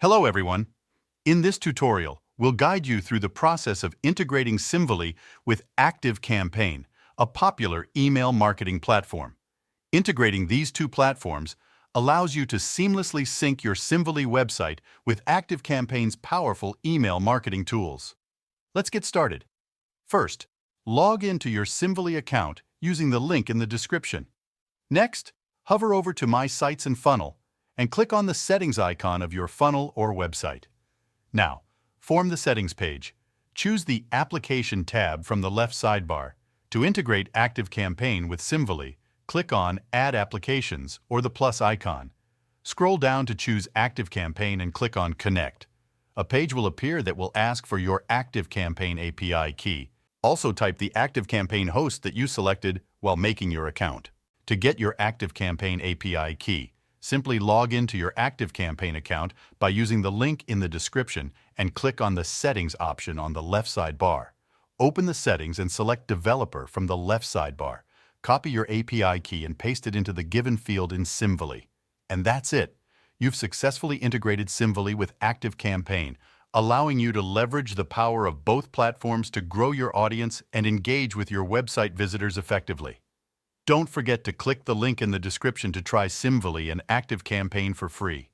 Hello everyone. In this tutorial, we'll guide you through the process of integrating Simvoly with ActiveCampaign, a popular email marketing platform. Integrating these two platforms allows you to seamlessly sync your Simvoly website with ActiveCampaign's powerful email marketing tools. Let's get started. First, log into your Simvoly account using the link in the description. Next, hover over to My Sites and Funnel and click on the settings icon of your funnel or website. Now, form the settings page. Choose the Application tab from the left sidebar. To integrate ActiveCampaign with Simvoly, click on Add Applications or the plus icon. Scroll down to choose ActiveCampaign and click on Connect. A page will appear that will ask for your ActiveCampaign API key. Also type the ActiveCampaign host that you selected while making your account. To get your ActiveCampaign API key, simply log into your ActiveCampaign account by using the link in the description and click on the Settings option on the left sidebar. Open the settings and select Developer from the left sidebar. Copy your API key and paste it into the given field in Simvoly. And that's it. You've successfully integrated Simvoly with ActiveCampaign, allowing you to leverage the power of both platforms to grow your audience and engage with your website visitors effectively. Don't forget to click the link in the description to try Simvoly and ActiveCampaign for free.